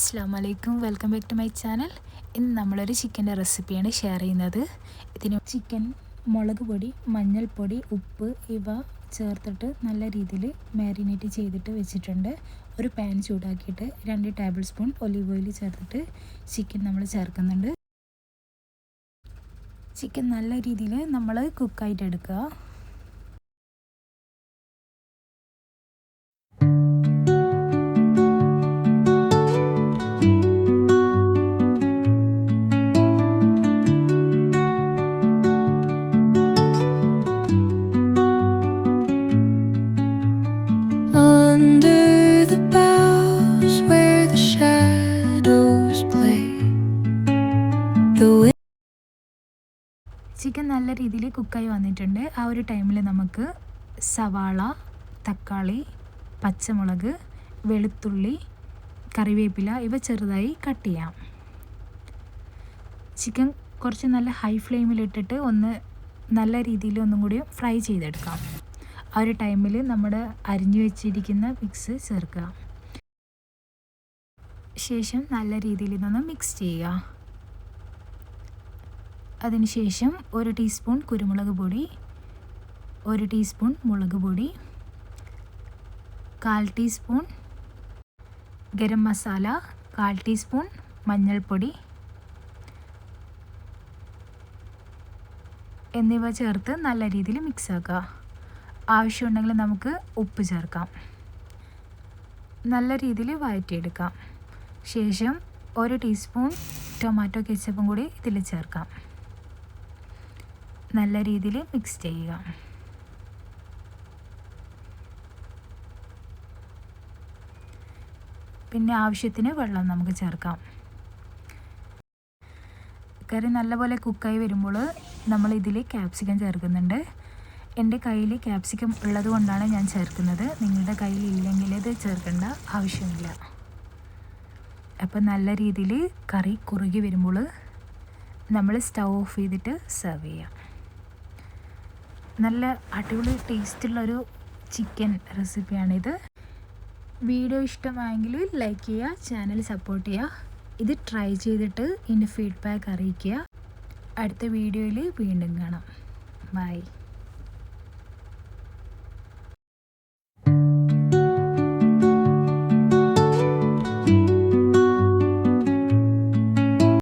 അസ്സലാമു welcome back to my channel. ഇന്ന് നമ്മളൊരു ചിക്കൻ്റെ റെസിപ്പിയാണ് ഷെയർ ചെയ്യുന്നത്. ഇതിന് ചിക്കൻ മുളക് പൊടി, മഞ്ഞൾപ്പൊടി, ഉപ്പ് ഇവ ചേർത്തിട്ട് നല്ല രീതിയിൽ മാരിനേറ്റ് ചെയ്തിട്ട് വെച്ചിട്ടുണ്ട്. ഒരു പാൻ ചൂടാക്കിയിട്ട് 2 ടേബിൾ സ്പൂൺ ഒലിവ് ഓയിൽ ചേർത്തിട്ട് ചിക്കൻ നമ്മൾ ചേർക്കുന്നുണ്ട്. ചിക്കൻ നല്ല രീതിയിൽ നമ്മൾ കുക്കായിട്ട് എടുക്കുക. ചിക്കൻ നല്ല രീതിയിൽ കുക്കായി വന്നിട്ടുണ്ട്. ആ ഒരു ടൈമിൽ നമുക്ക് സവാള, തക്കാളി, പച്ചമുളക്, വെളുത്തുള്ളി, കറിവേപ്പില ഇവ ചെറുതായി കട്ട് ചെയ്യാം. ചിക്കൻ കുറച്ച് നല്ല ഹൈ ഫ്ലെയിമിലിട്ടിട്ട് നല്ല രീതിയിൽ ഒന്നും കൂടി ഫ്രൈ ചെയ്തെടുക്കാം. ആ ഒരു ടൈമിൽ നമ്മുടെ അരിഞ്ഞു വെച്ചിരിക്കുന്ന മിക്സ് ചേർക്കുക. ശേഷം നല്ല രീതിയിൽ ഇതൊന്ന് മിക്സ് ചെയ്യുക. അതിനുശേഷം 1 ടീസ്പൂൺ കുരുമുളക് പൊടി, 1 ടീസ്പൂൺ മുളക് പൊടി, 1/4 ടീസ്പൂൺ ഗരം മസാല, 1/4 ടീസ്പൂൺ മഞ്ഞൾപ്പൊടി എന്നിവ ചേർത്ത് നല്ല രീതിയിൽ മിക്സ് ആക്കുക. ആവശ്യമുണ്ടെങ്കിൽ നമുക്ക് ഉപ്പ് ചേർക്കാം. നല്ല രീതിയിൽ വഴറ്റിയെടുക്കാം. ശേഷം 1 ടീസ്പൂൺ ടൊമാറ്റോ കെച്ചപ്പും കൂടി ഇതിൽ ചേർക്കാം. നല്ല രീതിയിൽ മിക്സ് ചെയ്യുക. പിന്നെ ആവശ്യത്തിന് വെള്ളം നമുക്ക് ചേർക്കാം. കറി നല്ലപോലെ കുക്കായി വരുമ്പോൾ നമ്മൾ ഇതിൽ ക്യാപ്സിക്കം ചേർക്കുന്നുണ്ട്. എൻ്റെ കയ്യിൽ ക്യാപ്സിക്കം ഉള്ളത് കൊണ്ടാണ് ഞാൻ ചേർക്കുന്നത്. നിങ്ങളുടെ കയ്യിൽ ഇല്ലെങ്കിൽ ഇത് ചേർക്കേണ്ട ആവശ്യമില്ല. അപ്പം നല്ല രീതിയിൽ കറി കുറുകി വരുമ്പോൾ നമ്മൾ സ്റ്റൗ ഓഫ് ചെയ്തിട്ട് സെർവ് ചെയ്യാം. നല്ല അടിപൊളി ടേസ്റ്റുള്ളൊരു ചിക്കൻ റെസിപ്പിയാണിത്. വീഡിയോ ഇഷ്ടമായെങ്കിൽ ലൈക്ക് ചെയ്യുക, ചാനൽ സപ്പോർട്ട് ചെയ്യുക. ഇത് ട്രൈ ചെയ്തിട്ട് ഇതിൻ്റെ ഫീഡ്ബാക്ക് അറിയിക്കുക. അടുത്ത വീഡിയോയിൽ വീണ്ടും കാണാം. ബൈ.